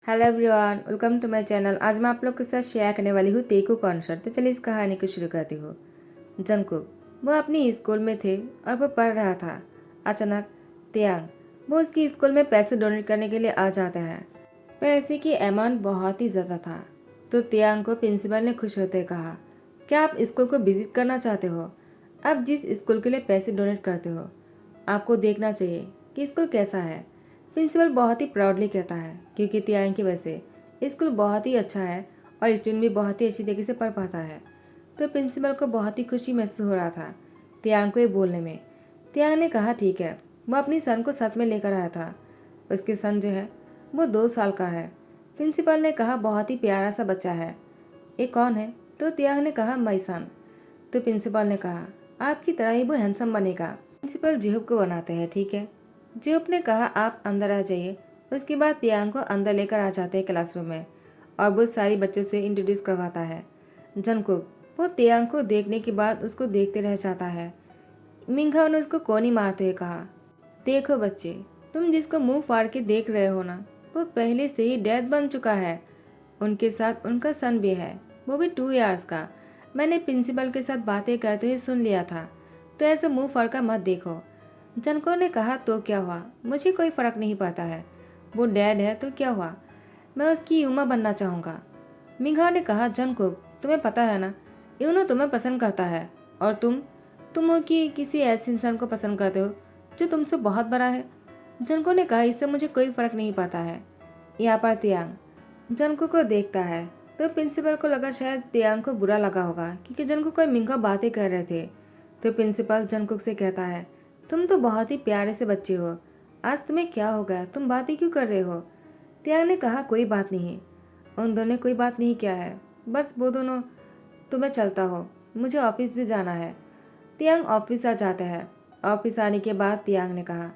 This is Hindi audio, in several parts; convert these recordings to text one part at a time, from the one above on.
Hello everyone, welcome to my channel. आज मैं आप लोग के साथ शेयर करने वाली हूँ तेकू कॉन्सर्ट। तो चलिए इस कहानी को शुरू करती हूँ। जंगकुक वो अपनी स्कूल में थे और वो पढ़ रहा था। अचानक त्यांग वो उसकी स्कूल में पैसे डोनेट करने के लिए आ जाता है। पैसे की अमाउंट बहुत ही ज़्यादा था। तो त्यांग को प्रिंसिपल ने खुश होते कहा, क्या आप स्कूल को विजिट करना चाहते हो? आप जिस स्कूल के लिए पैसे डोनेट करते हो आपको देखना चाहिए कि स्कूल कैसा है। प्रिंसिपल बहुत ही प्राउडली कहता है क्योंकि त्यांग की वजह से स्कूल बहुत ही अच्छा है और स्टूडेंट भी बहुत ही अच्छी तरीके से पढ़ पाता है। तो प्रिंसिपल को बहुत ही खुशी महसूस हो रहा था त्यांग को ये बोलने में। त्यांग ने कहा ठीक है। वो अपनी सन को साथ में लेकर आया था। उसके सन जो है वो 2 साल का है। प्रिंसिपल ने कहा बहुत ही प्यारा सा बच्चा है। ये कौन है? तो त्यांग ने कहा माई सन। तो प्रिंसिपल ने कहा आपकी तरह ही वो हैंडसम बनेगा। प्रिंसिपल जेहूब को बनाते हैं, ठीक है। जेहूब ने कहा आप अंदर आ जाइए। उसके बाद त्यांग को अंदर लेकर आ जाते हैं क्लासरूम में और वो सारी बच्चों से इंट्रोड्यूस करवाता है। जंगकुक वो त्यांग को देखने के बाद उसको देखते रह जाता है। मिंघा ने उसको कोनी मारते हुए कहा, देखो बच्चे, तुम जिसको मुंह फाड़ के देख रहे हो ना, वो पहले से ही डेड बन चुका है। उनके साथ उनका सन भी है, वो भी 2 इयर्स का। मैंने प्रिंसिपल के साथ बातें करते हुए सुन लिया था। तो ऐसे मुंह फाड़ कर मत देखो। जनको ने कहा तो क्या हुआ, मुझे कोई फर्क नहीं पड़ता है। वो डैड है तो क्या हुआ, मैं उसकी यूमा बनना चाहूँगा। मिंघा ने कहा जनको तुम्हें पता है ना, यूनो तुम्हें पसंद करता है और तुम हो कि किसी ऐसे इंसान को पसंद करते हो जो तुमसे बहुत बड़ा है। जनको ने कहा इससे मुझे कोई फर्क नहीं पड़ता है। यहाँ पर त्यांग जनको को देखता है तो प्रिंसिपल को लगा शायद त्यांग को बुरा लगा होगा क्योंकि जनको और मिंघा बातें कर रहे थे। तो प्रिंसिपल जंकुक से कहता है तुम तो बहुत ही प्यारे से बच्चे हो, आज तुम्हें क्या हो गया, तुम बातें क्यों कर रहे हो? त्यांग ने कहा कोई बात नहीं। उन दोनों ने कोई बात नहीं किया है, बस वो दोनों तुम्हें चलता हो, मुझे ऑफिस भी जाना है। त्यांग ऑफिस आ जाता है। ऑफिस आने के बाद त्यांग ने कहा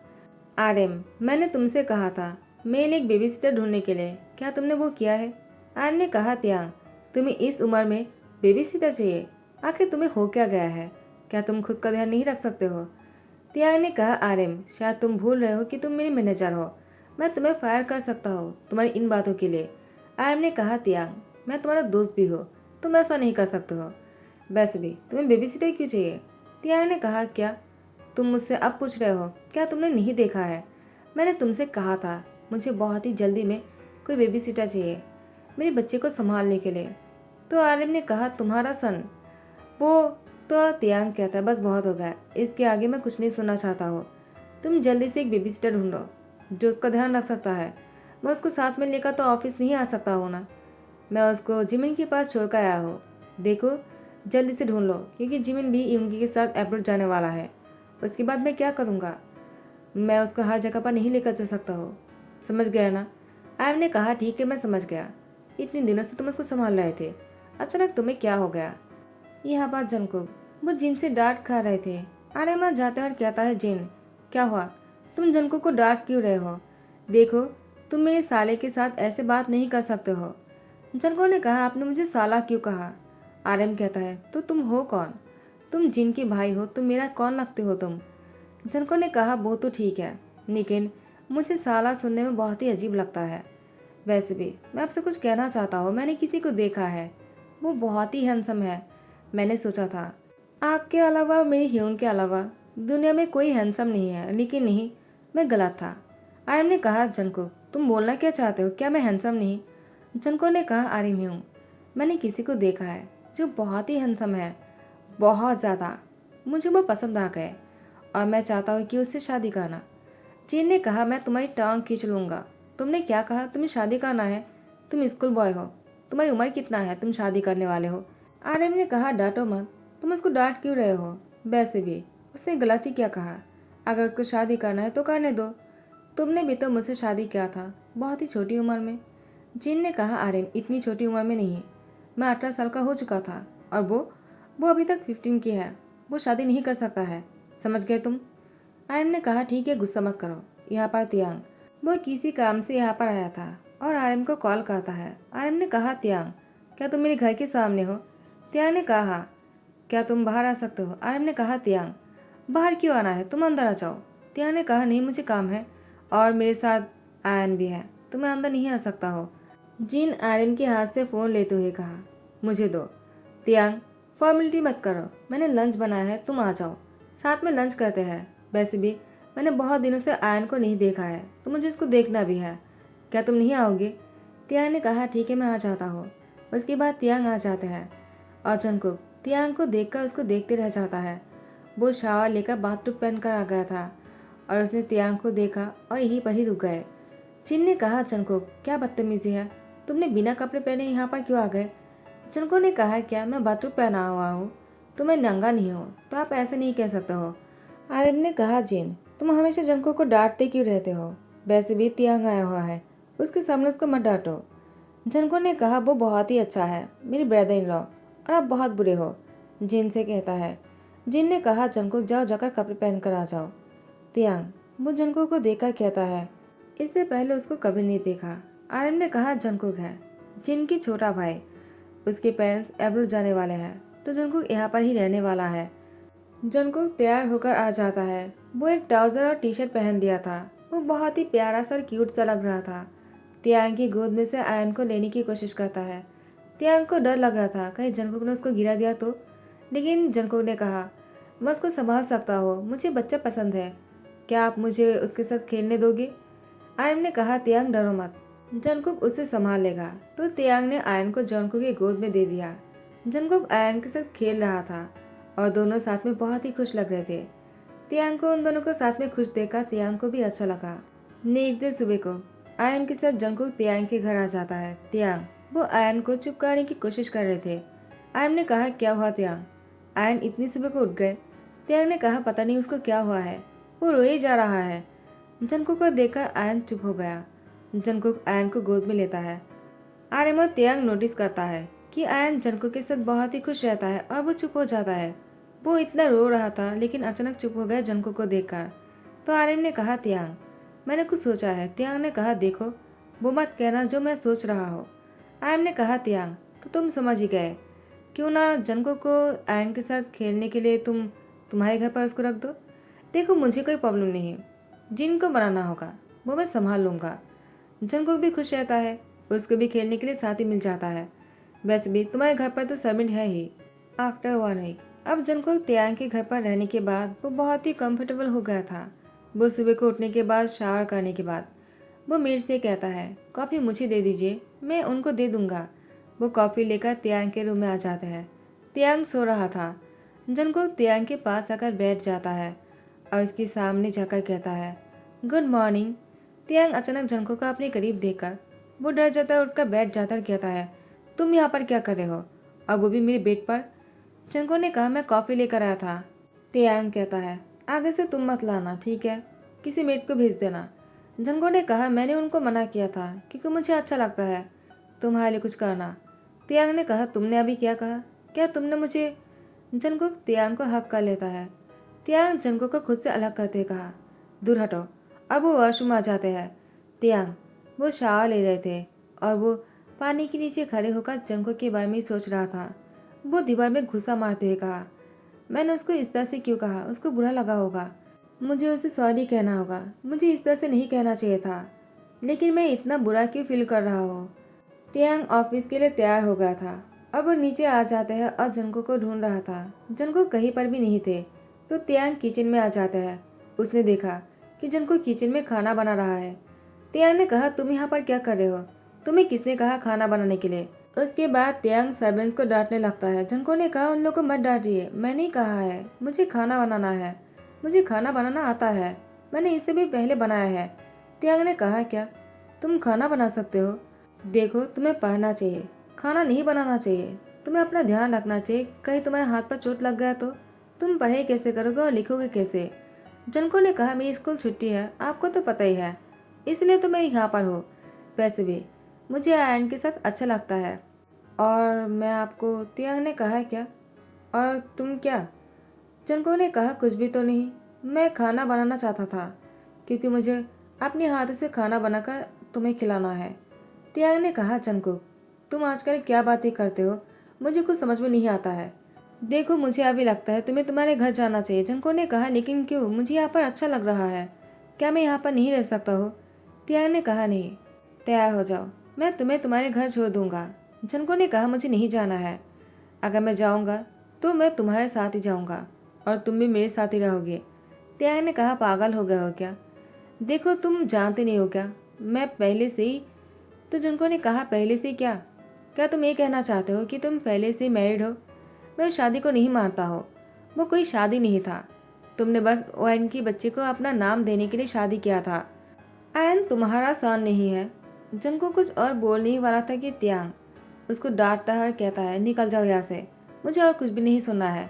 आरएम मैंने तुमसे कहा था मेरे लिए एक बेबी सिटर ढूंढने के लिए, क्या तुमने वो किया है? आरएम ने कहा त्यांग तुम्हें इस उम्र में बेबी सिटर चाहिए, आखिर तुम्हें हो क्या गया है? क्या तुम खुद का ध्यान नहीं रख सकते हो? त्यांग ने कहा आरएम शायद तुम भूल रहे हो कि तुम मेरी मैनेजर हो, मैं तुम्हें फायर कर सकता हूँ तुम्हारी इन बातों के लिए। आरएम ने कहा त्यांग मैं तुम्हारा दोस्त भी हो, तुम ऐसा नहीं कर सकते हो। वैसे भी तुम्हें बेबी सिटर क्यों चाहिए? त्यांग ने कहा क्या तुम मुझसे अब पूछ रहे हो, क्या तुमने नहीं देखा है? मैंने तुमसे कहा था मुझे बहुत ही जल्दी में कोई बेबी सिटर चाहिए मेरे बच्चे को संभालने के लिए। तो आरएम ने कहा तुम्हारा सन वो। तो त्यांग कहता है बस बहुत हो गया, इसके आगे मैं कुछ नहीं सुनना चाहता हूँ। तुम जल्दी से एक बेबी सिटर ढूंढो जो उसका ध्यान रख सकता है। मैं उसको साथ में लेकर तो ऑफिस नहीं आ सकता हूँ ना, मैं उसको जिमिन के पास छोड़ कर आया हूँ। देखो जल्दी से ढूंढ लो क्योंकि जिमिन भी यूंगी के साथ अब्रॉड जाने वाला है। उसके बाद मैं क्या करूँगा, मैं उसको हर जगह पर नहीं लेकर जा सकता हूँ, समझ गया ना? आयम ने कहा ठीक है मैं समझ गया, इतने दिनों से तुम उसको संभाल रहे थे, अचानक तुम्हें क्या हो गया? यह बात जनको वो जिन से डांट खा रहे थे। आर्यमा जाता और कहता है जिन क्या हुआ, तुम जनको को डांट क्यों रहे हो? देखो तुम मेरे साले के साथ ऐसे बात नहीं कर सकते हो। जनको ने कहा आपने मुझे साला क्यों कहा? आर्यम कहता है तो तुम हो कौन? तुम जिन के भाई हो, तुम मेरा कौन लगते हो तुम? जनको ने कहा वो तो ठीक है, लेकिन मुझे साला सुनने में बहुत ही अजीब लगता है। वैसे भी मैं आपसे कुछ कहना चाहता हूँ, मैंने किसी को देखा है, वो बहुत ही हैंडसम है। मैंने सोचा था आपके अलावा, मेरे ह्यून के अलावा दुनिया में कोई हैंडसम नहीं है, लेकिन नहीं, मैं गलत था। आर्यम ने कहा जनको तुम बोलना क्या चाहते हो, क्या मैं हैंडसम नहीं? जनको ने कहा आर्यम ह्यून मैंने किसी को देखा है जो बहुत ही हैंडसम है, बहुत ज़्यादा, मुझे वो पसंद आ गए और मैं चाहता हूँ कि उससे शादी करना। चीन ने कहा मैं तुम्हारी टांग खींच लूँगा। तुमने क्या कहा, तुम्हें शादी करना है? तुम स्कूल बॉय हो, तुम्हारी उम्र कितना है, तुम शादी करने वाले हो? आर्यम ने कहा डांटो मत, तुम उसको डांट क्यों रहे हो? वैसे भी उसने गलत ही क्या कहा, अगर उसको शादी करना है तो करने दो। तुमने भी तो मुझसे शादी किया था बहुत ही छोटी उम्र में। जिन ने कहा आर्यम इतनी छोटी उम्र में नहीं, मैं 18 साल का हो चुका था और वो अभी तक 15 की है, वो शादी नहीं कर सकता है, समझ गए तुम? आर्यम ने कहा ठीक है गुस्सा मत करो। यहाँ पर त्यांग वो किसी काम से यहाँ पर आया था और आर्यम को कॉल करता है। आर्यम ने कहा त्यांग क्या तुम मेरे घर के सामने हो? त्यांग ने कहा क्या तुम बाहर आ सकते हो? आर्यम ने कहा त्यांग बाहर क्यों आना है, तुम अंदर आ जाओ। त्यांग ने कहा नहीं मुझे काम है और मेरे साथ आयन भी है, तो मैं अंदर नहीं आ सकता हो। जिन आर्यन के हाथ से फ़ोन लेते हुए कहा, मुझे दो। तियांग, फॉर्मेलिटी मत करो, मैंने लंच बनाया है, तुम आ जाओ, साथ में लंच करते हैं। वैसे भी मैंने बहुत दिनों से आयन को नहीं देखा है, तो मुझे इसको देखना भी है। क्या तुम नहीं आओगे? तियांग ने कहा, ठीक है, मैं आ जाता हूँ। उसके बाद तियांग आ जाते हैं और जंगकुक तियांग को देखकर उसको देखते रह जाता है। वो शावर लेकर बाथटब पहनकर आ गया था और उसने तियांग को देखा और यहीं पर ही रुक गए। जिन ने कहा, जंगकुक, क्या बदतमीजी है, तुमने बिना कपड़े पहने यहाँ पर क्यों आ गए? जंगकुक ने कहा, क्या मैं बाथटब पहना हुआ हूँ? तो मैं नंगा नहीं हूँ, तो आप ऐसे नहीं कह सकते हो। आर्यन ने कहा, जिन, तुम हमेशा जंगकुक को डांटते क्यों रहते हो? वैसे भी तियांग आया हुआ है, उसके सामने उसको मत डांटो। जंगकुक ने कहा, वो बहुत ही अच्छा है, मेरी ब्रदर इन लॉ, और आप बहुत बुरे हो, जिन से कहता है। जिन ने कहा, जंगकुक, जाओ जाकर कपड़े पहनकर आ जाओ। तियांग वो जंगकुक को देखकर कहता है, इससे पहले उसको कभी नहीं देखा। आर्यन ने कहा, जंगकुक है जिन की छोटा भाई, उसके पेरेंट्स एब्रोड जाने वाले हैं, तो जंगकुक यहाँ पर ही रहने वाला है। जंगकुक तैयार होकर आ जाता है। वो एक ट्राउजर और टी शर्ट पहन लिया था। वो बहुत ही प्यारा सा और क्यूट सा लग रहा था। तियांग की गोद में से आयन को लेने की कोशिश करता है। तियांग को डर लग रहा था कहीं जंगकुक ने उसको गिरा दिया तो, लेकिन जंगकुक ने कहा, मैं उसको संभाल सकता हूँ, मुझे बच्चा पसंद है, क्या आप मुझे उसके साथ खेलने दोगे? आयन ने कहा, तियांग डरो मत, जंगकुक उसे संभाल लेगा। तो तियांग ने आयन को जंगकुक की गोद में दे दिया। जंगकुक आयन के साथ खेल रहा था और दोनों साथ में बहुत ही खुश लग रहे थे। तियांग को उन दोनों को साथ में खुश देखकर तियांग को भी अच्छा लगा। नेक्स्ट डे सुबह को आयन के साथ जंगकुक तियांग के घर आ जाता है। तियांग वो आयन को चुप कराने की कोशिश कर रहे थे। आयन ने कहा, क्या हुआ तियांग, आयन इतनी सुबह को उठ गए? तियांग ने कहा, पता नहीं उसको क्या हुआ है, वो रोए जा रहा है। जंगकुक को देखकर आयन चुप हो गया। जंगकुक आयन को गोद में लेता है। आर्यन और तियांग नोटिस करता है कि आयन जंगकुक के साथ बहुत ही खुश रहता है और वो चुप हो जाता है। वो इतना रो रहा था लेकिन अचानक चुप हो गया जंगकुक को देखकर। तो आर्यन ने कहा, तियांग, मैंने कुछ सोचा है। तियांग ने कहा, देखो, वो मत कहना जो मैं सोच रहा हूँ। आर्यन ने कहा, तियांग, तो तुम समझ ही गए, क्यों ना जंगकुक को आयन के साथ खेलने के लिए तुम्हारे घर पर उसको रख दो। देखो, मुझे कोई प्रॉब्लम नहीं है, जिनको बनाना होगा वो मैं संभाल लूँगा। जंगकुक भी खुश रहता है, उसको भी खेलने के लिए साथी मिल जाता है। वैसे भी तुम्हारे घर पर तो सर्वेंट है ही। आफ्टर 1 वीक अब जंगकुक तियांग के घर पर रहने के बाद वो बहुत ही कंफर्टेबल हो गया था। वो सुबह को उठने के बाद शावर करने के बाद वो मेड से कहता है, कॉफ़ी मुझे दे दीजिए, मैं उनको दे दूंगा। वो कॉफ़ी लेकर तियांग के रूम में आ जाते हैं। तियांग सो रहा था। जंगकुक तियांग के पास आकर बैठ जाता है और उसके सामने जाकर कहता है, गुड मॉर्निंग। तियांग अचानक जंगकुक को अपने करीब देखकर वो डर जाता है, उठकर बैठ जाता और कहता है, तुम यहाँ पर क्या कर रहे हो, और वो भी मेरे बेड पर? जंगकुक ने कहा, मैं कॉफ़ी लेकर आया था। तियांग कहता है, आगे से तुम मत लाना, ठीक है, किसी मेड को भेज देना। जंगकुक ने कहा, मैंने उनको मना किया था क्योंकि मुझे अच्छा लगता है तुम्हारे लिए कुछ करना। तियांग ने कहा, तुमने अभी क्या कहा, क्या तुमने मुझे? जंगकुक तियांग को हक कर लेता है। तियांग जंगकुक को खुद से अलग करते हुए कहा, दूर हटो। अब वो वॉशरूम आ जाते हैं। तियांग वो शावर ले रहे थे और वो पानी के नीचे खड़े होकर जंगकुक के बारे में ही सोच रहा था। वो दीवार में घुसा मारते हुए कहा, मैंने उसको इस तरह से क्यों कहा, उसको बुरा लगा होगा, मुझे उसे सॉरी कहना होगा, मुझे इस तरह से नहीं कहना चाहिए था, लेकिन मैं इतना बुरा क्यों फील कर रहा हूँ। तियांग ऑफिस के लिए तैयार हो गया था। अब वो नीचे आ जाते हैं और जंगकुक को ढूंढ रहा था। जंगकुक कहीं पर भी नहीं थे तो तियांग किचन में आ जाता है। उसने देखा कि जंगकुक किचन में खाना बना रहा है। तियांग ने कहा, तुम यहाँ पर क्या कर रहे हो, तुम्हें किसने कहा खाना बनाने के लिए? उसके बाद तियांग सर्वेंट्स को डांटने लगता है। जंगकुक ने कहा, उन लोगों को मत डांटिए, मैंने ही कहा है मुझे खाना बनाना है, मुझे खाना बनाना आता है, मैंने इससे भी पहले बनाया है। तियांग ने कहा, क्या तुम खाना बना सकते हो? देखो, तुम्हें पढ़ना चाहिए, खाना नहीं बनाना चाहिए, तुम्हें अपना ध्यान रखना चाहिए, कहीं तुम्हारे हाथ पर चोट लग गया तो तुम पढ़ाई कैसे करोगे और लिखोगे कैसे? जंको ने कहा, मेरी स्कूल छुट्टी है, आपको तो पता ही है, इसलिए तो मैं यहाँ पर हूँ। वैसे भी मुझे आयन के साथ अच्छा लगता है और मैं आपको। तियांग ने कहा, क्या? और तुम क्या? जंको ने कहा, कुछ भी तो नहीं, मैं खाना बनाना चाहता था क्योंकि मुझे अपने हाथों से खाना बनाकर तुम्हें खिलाना है। तियांग ने कहा, जंको, तुम आजकल क्या बातें करते हो, मुझे कुछ समझ में नहीं आता है। देखो, मुझे अभी लगता है तुम्हें तुम्हारे घर जाना चाहिए। जंको ने कहा, लेकिन क्यों, मुझे यहाँ पर अच्छा लग रहा है, क्या मैं यहाँ पर नहीं रह सकता हूँ? तियांग ने कहा, नहीं, तैयार हो जाओ, मैं तुम्हें तुम्हारे घर छोड़ दूंगा। जनको ने कहा मुझे नहीं जाना है। अगर मैं जाऊंगा तो मैं तुम्हारे साथ ही जाऊंगा और तुम भी मेरे साथ ही रहोगे। त्याग ने कहा पागल हो गए हो क्या? देखो तुम जानते नहीं हो क्या, मैं पहले से ही। तो जनको ने कहा पहले से क्या? क्या तुम ये कहना चाहते हो कि तुम पहले से मैरिड हो? मैं उस शादी को नहीं मानता हो। वो कोई शादी नहीं था। तुमने बस ओएन की बच्चे को अपना नाम देने के लिए शादी किया था। आयन तुम्हारा सन नहीं है। जनको कुछ और बोलने ही वाला था कि त्यांग उसको डांटता है और कहता है निकल जाओ यहाँ से, मुझे और कुछ भी नहीं सुनना है।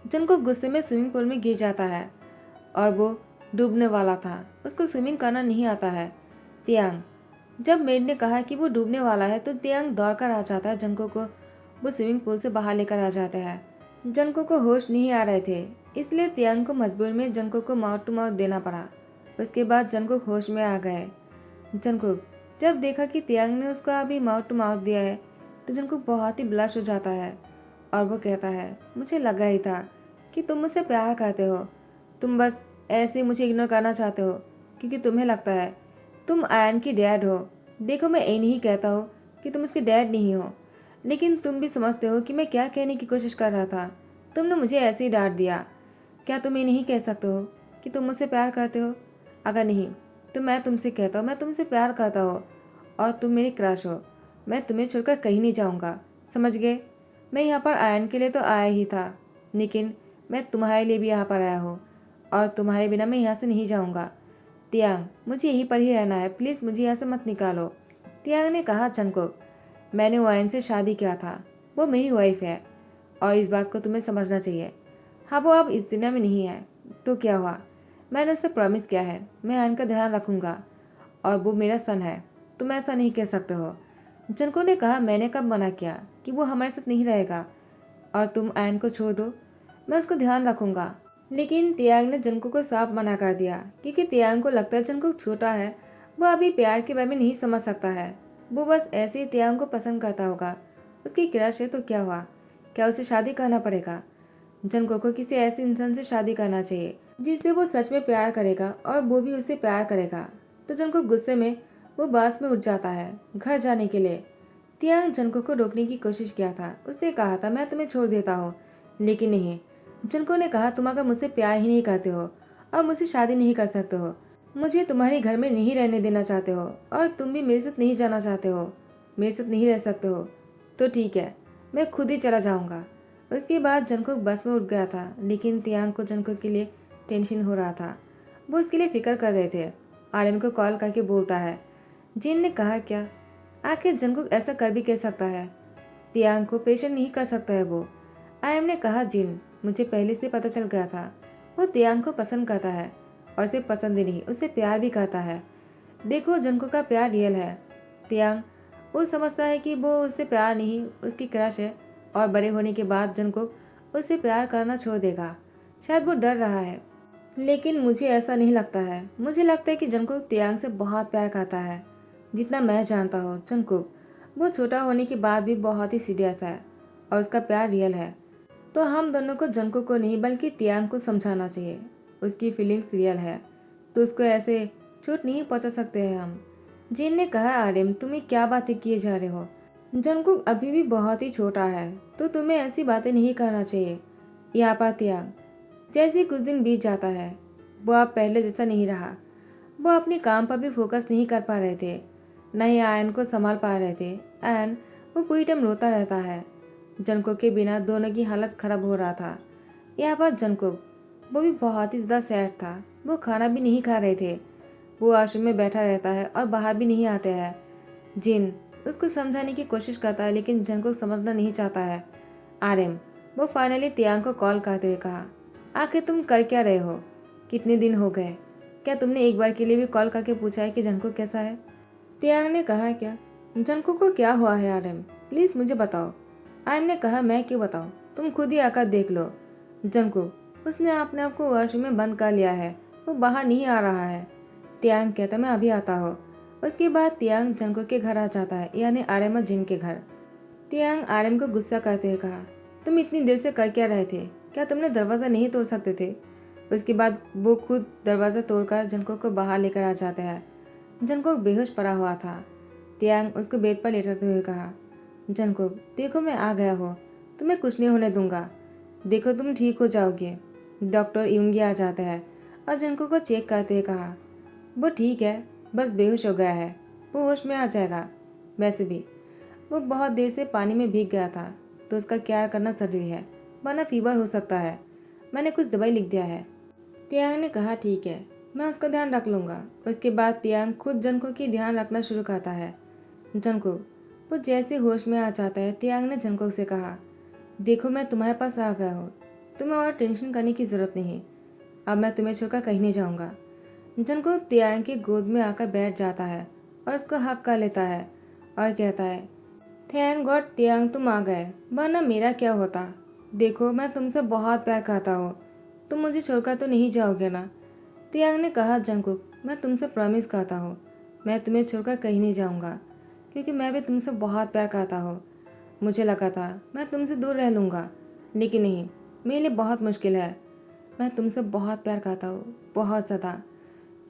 जनको गुस्से में स्विमिंग पूल में गिर जाता है और वो डूबने वाला था। उसको स्विमिंग करना नहीं आता है। त्यांग जब मेड ने कहा कि वो डूबने वाला है तो त्यांग दौड़कर आ जाता है जनको को वो स्विमिंग पूल से बाहर लेकर आ जाते हैं। जनको को होश नहीं आ रहे थे, इसलिए त्यांग को मजबूर में जनको को माउथ टू माउथ देना पड़ा। उसके बाद जनको होश में आ गए। जनको जब देखा कि त्यांग ने उसको अभी माउथ टू माउथ दिया है तो जनको बहुत ही ब्लश हो जाता है और वो कहता है मुझे लगा ही था कि तुम मुझसे प्यार करते हो। तुम बस ऐसे ही मुझे इग्नोर करना चाहते हो क्योंकि तुम्हें लगता है तुम आयन की डैड हो। देखो मैं ये नहीं कहता हो कि तुम उसके डैड नहीं हो, लेकिन तुम भी समझते हो कि मैं क्या कहने की कोशिश कर रहा था। तुमने मुझे ऐसे ही डांट दिया। क्या तुम ये नहीं कह सकते हो कि तुम मुझसे प्यार करते हो? अगर नहीं तो मैं तुमसे कहता हूँ मैं तुमसे प्यार करता हूँ और तुम मेरी क्रश हो। मैं तुम्हें छोड़कर कहीं नहीं जाऊँगा, समझ गए? मैं यहाँ पर आयन के लिए तो आया ही था, लेकिन मैं तुम्हारे लिए भी यहाँ पर आया हूँ और तुम्हारे बिना मैं यहाँ से नहीं जाऊँगा। तियांग मुझे यहीं पर ही रहना है, प्लीज़ मुझे यहाँ से मत निकालो। तियांग ने कहा जंगकुक मैंने वायन से शादी किया था, वो मेरी वाइफ है और इस बात को तुम्हें समझना चाहिए। हाँ वो अब इस दुनिया में नहीं है तो क्या हुआ, मैंने उससे प्रॉमिस किया है मैं आयन का ध्यान रखूँगा और वो मेरा सन है, तुम ऐसा नहीं कह सकते हो। जंको ने कहा मैंने कब मना किया कि वो हमारे साथ नहीं रहेगा और तुम आयन को छोड़ दो, मैं उसको ध्यान रखूँगा। लेकिन तियांग ने जंको को साफ मना कर दिया क्योंकि तियांग को लगता है जंको छोटा है, वो अभी प्यार के बारे में नहीं समझ सकता है। वो बस ऐसे ही तियांग को पसंद करता होगा। उसकी क्रश है तो क्या हुआ, क्या उसे शादी करना पड़ेगा? जंको को किसी ऐसे इंसान से शादी करना चाहिए जिससे वो सच में प्यार करेगा और वो भी उससे प्यार करेगा। तो जंको गुस्से में वो बस में उठ जाता है घर जाने के लिए। तियांग जंको को रोकने की कोशिश किया था, उसने कहा था मैं तुम्हें छोड़ देता हूँ, लेकिन नहीं। जंको ने कहा तुम अगर मुझसे प्यार ही नहीं करते हो और मुझसे शादी नहीं कर सकते हो, मुझे तुम्हारे घर में नहीं रहने देना चाहते हो और तुम भी मेरे साथ नहीं जाना चाहते हो, मेरे साथ नहीं रह सकते हो, तो ठीक है मैं खुद ही चला जाऊंगा। उसके बाद जंकुक बस में उठ गया था, लेकिन तियांग को जंकुक के लिए टेंशन हो रहा था। वो उसके लिए फिक्र कर रहे थे। आर्यन को कॉल करके बोलता है। जिन ने कहा क्या, आखिर जंकुक ऐसा कर भी कह सकता है? तियांग को परेशान नहीं कर सकता है वो। आर्यन ने कहा जिन मुझे पहले से पता चल गया था, वो तियांग को पसंद करता है और सिर्फ पसंद ही नहीं उसे प्यार भी करता है। देखो जंकुक का प्यार रियल है। तियांग वो समझता है कि वो उससे प्यार नहीं उसकी क्रश है और बड़े होने के बाद जंकुक उससे प्यार करना छोड़ देगा। शायद वो डर रहा है, लेकिन मुझे ऐसा नहीं लगता है। मुझे लगता है कि जंकुक तियांग से बहुत प्यार करता है। जितना मैं जानता हूँ जंकुक वो छोटा होने के बाद भी बहुत ही सीरियस है और उसका प्यार रियल है। तो हम दोनों को जंकुक को नहीं बल्कि तियांग को समझाना चाहिए। उसकी फीलिंग्स रियल है तो उसको ऐसे चोट नहीं पहुंचा सकते हैं हम। जिन ने कहा आर्यन तुम्हें क्या बातें किए जा रहे हो, जंकुक अभी भी बहुत ही छोटा है तो तुम्हें ऐसी बातें नहीं करना चाहिए। यहाँ पर त्याग जैसे ही कुछ दिन बीत जाता है वो अब पहले जैसा नहीं रहा। वो अपने काम पर भी फोकस नहीं कर पा रहे थे, न ही आयन को संभाल पा रहे थे। एंड वो पूरी टाइम रोता रहता है। जंकुक के बिना दोनों की हालत खराब हो रहा था। यहाँ पर जंकुक वो भी बहुत ही ज़्यादा सैड था। वो खाना भी नहीं खा रहे थे। वो आश्रम में बैठा रहता है और बाहर भी नहीं आते हैं। जिन उसको समझाने की कोशिश करता है लेकिन जंकुक समझना नहीं चाहता है। आर्यन वो फाइनली तियांग को कॉल करते हुए कहा आखिर तुम कर क्या रहे हो, कितने दिन हो गए, क्या तुमने एक बार के लिए भी कॉल करके पूछा है कि जंकुक कैसा है? तियांग ने कहा क्या, जंकुक को क्या हुआ है आर्यन, प्लीज़ मुझे बताओ। आर्यन ने कहा मैं क्यों बताऊँ, तुम खुद ही आकर देख लो। जंकुक उसने अपने आप को वॉशरूम में बंद कर लिया है, वो बाहर नहीं आ रहा है। तियांग कहता मैं अभी आता हूँ। उसके बाद तियांग जंकुक के घर आ जाता है, यानी आर्यन और जिन के घर। तियांग आर्यन को गुस्सा करते हुए कहा तुम इतनी देर से कर क्या रहे थे, क्या तुमने दरवाज़ा नहीं तोड़ सकते थे? उसके बाद वो खुद दरवाज़ा तोड़कर जंकुक को बाहर लेकर आ जाता है। जंकुक बेहोश पड़ा हुआ था। तियांग उसको बेड पर लेटाते हुए कहा। जंगकुक, देखो मैं आ गया हो, तुम्हें कुछ नहीं होने दूंगा। देखो तुम ठीक हो जाओगे। डॉक्टर यूंगी आ जाता है और जंगकुक को चेक करते हुए कहा, वो ठीक है, बस बेहोश हो गया है, वो होश में आ जाएगा। वैसे भी वो बहुत देर से पानी में भीग गया था, तो उसका केयर करना ज़रूरी है, वरना फीवर हो सकता है। मैंने कुछ दवाई लिख दिया है। तियांग ने कहा, ठीक है, मैं उसका ध्यान रख लूँगा। उसके बाद तियांग खुद जंगकुक की ध्यान रखना शुरू करता है। जंगकुक, वो जैसे होश में आ जाता है, तियांग ने जंगकुक से कहा, देखो मैं तुम्हारे पास आ गया हूँ, तुम्हें और टेंशन करने की ज़रूरत नहीं। अब मैं तुम्हें छोड़कर कहीं नहीं जाऊँगा। जंगकुक तियांग की गोद में आकर बैठ जाता है और उसको हक कर लेता है और कहता है, थैंक गॉड तियांग तुम आ गए, वरना मेरा क्या होता। देखो मैं तुमसे बहुत प्यार करता हूँ, तुम मुझे छोड़कर तो नहीं जाओगे ना। तियांग ने कहा, जंगकुक, मैं तुमसे प्रॉमिस करता हूँ, मैं तुम्हें छोड़कर कहीं नहीं जाऊँगा, क्योंकि मैं भी तुमसे बहुत प्यार करता हूँ। मुझे लगा था मैं तुमसे दूर रह लूँगा, लेकिन नहीं, मेरे लिए बहुत मुश्किल है। मैं तुमसे बहुत प्यार करता हूँ, बहुत ज़्यादा।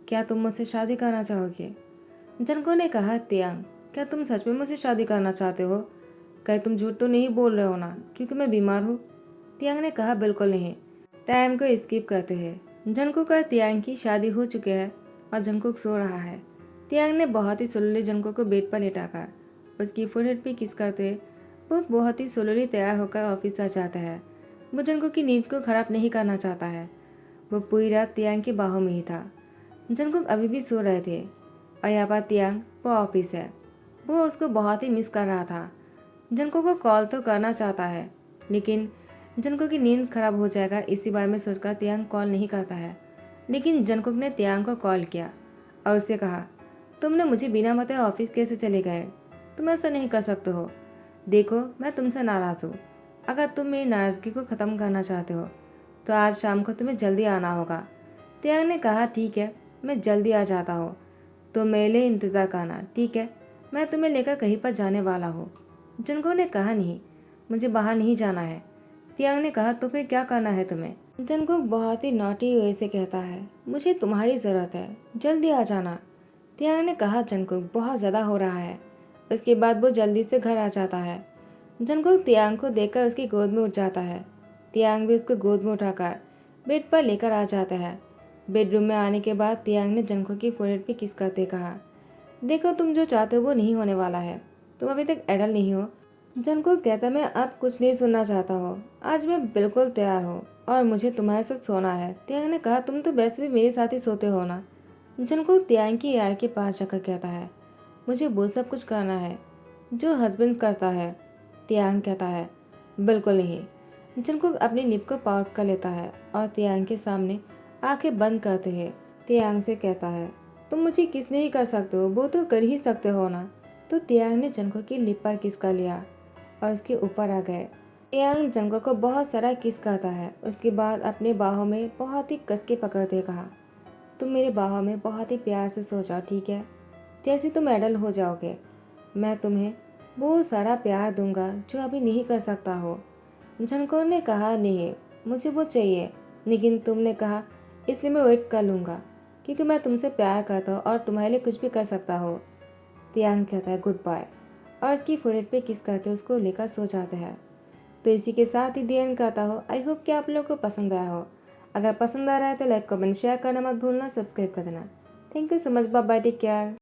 क्या तुम मुझसे शादी करना चाहोगे? जंगकुक ने कहा, तियांग, क्या तुम सच में मुझसे शादी करना चाहते हो? कहीं तुम झूठ तो नहीं बोल रहे हो ना, क्योंकि मैं बीमार हूँ। तियांग ने कहा, बिल्कुल नहीं। टाइम को स्किप करते हैं। जंगकुक और तियांग की शादी हो चुकी है और जंगकुक सो रहा है। तियांग ने बहुत ही स्लोली जंगकुक को बेड पर लेटाकर उसकी फोरहेड पे किस करते वो बहुत ही स्लोली तैयार होकर ऑफिस आ जाता है। वो जंगकुक की नींद को खराब नहीं करना चाहता है। वो पूरी रात तियांग की बाहों में ही था। जंगकुक अभी भी सो रहे थे और यहाँ पर तियांग वो ऑफिस है। वो उसको बहुत ही मिस कर रहा था। जंगकुक को कॉल तो करना चाहता है, लेकिन जंगकुक की नींद खराब हो जाएगा इसी बारे में सोचकर तियांग कॉल नहीं करता है। लेकिन जंगकुक ने तियांग को कॉल किया और उससे कहा, तुमने मुझे बिना बताए ऑफिस कैसे चले गए? तुम ऐसा नहीं कर सकते हो। देखो मैं तुमसे नाराज़ हूँ। अगर तुम मेरी नाराज़गी को ख़त्म करना चाहते हो तो आज शाम को तुम्हें जल्दी आना होगा। तियांग ने कहा, ठीक है, मैं जल्दी आ जाता हूँ, तो मेरे लिए इंतज़ार करना, ठीक है? मैं तुम्हें लेकर कहीं पर जाने वाला हूँ। जंगकुक ने कहा, नहीं, मुझे बाहर नहीं जाना है। तियांग ने कहा, तो फिर क्या करना है तुम्हें? जंगकुक बहुत ही नॉटी वे से कहता है, मुझे तुम्हारी ज़रूरत है, जल्दी आ जाना। तियांग ने कहा, जंगकुक बहुत ज़्यादा हो रहा है। उसके बाद वो जल्दी से घर आ जाता है। जंगकुक तियांग को देखकर उसकी गोद में उठ जाता है। तियांग भी उसको गोद में उठाकर बेड पर लेकर आ जाता है। बेडरूम में आने के बाद तियांग ने जंगकुक की फोrehead पे किस करते कहा, देखो तुम जो चाहते हो वो नहीं होने वाला है, तुम अभी तक एडल्ट नहीं हो। जंगकुक कहता, मैं अब कुछ नहीं सुनना चाहता हूँ, आज मैं बिल्कुल तैयार हूँ और मुझे तुम्हारे साथ सोना है। तियांग ने कहा, तुम तो वैसे भी मेरे साथ ही सोते हो ना। जंगकुक तियांग की यार के पास जाकर कहता है, मुझे वो सब कुछ करना है जो हस्बैंड करता है। तियांग कहता है, बिल्कुल नहीं। जंगकुक अपनी लिप को पाउट कर लेता है और तियांग के सामने आंखें बंद करते हैं। तियांग से कहता है, तुम मुझे किस नहीं कर सकते हो, वो तो कर ही सकते हो ना। तो तियांग ने जंगकुक की लिप पर किस कर लिया और उसके ऊपर आ गए। तियांग जंगकुक को बहुत सारा किस करता है। उसके बाद अपने बाहों में बहुत ही कस के पकड़ते कहा, तुम मेरे बाहों में बहुत ही प्यार से सो जाओ, ठीक है? जैसे तुम एडल्ट हो जाओगे मैं तुम्हें वो सारा प्यार दूंगा जो अभी नहीं कर सकता हो। जंगकुक ने कहा, नहीं, मुझे वो चाहिए, लेकिन तुमने कहा इसलिए मैं वेट कर लूँगा, क्योंकि मैं तुमसे प्यार करता हूँ और तुम्हारे लिए कुछ भी कर सकता हो। तियांग कहता है, गुड बाय, और उसकी फोrehead पे किस करते उसको लेकर सो जाते हैं। तो इसी के साथ ही दी एंड करता हो। आई होप कि आप लोगों को पसंद आया हो। अगर पसंद आ रहा है तो लाइक कमेंट शेयर करना मत भूलना, सब्सक्राइब कर देना। Thank you so much, bye bye, take care.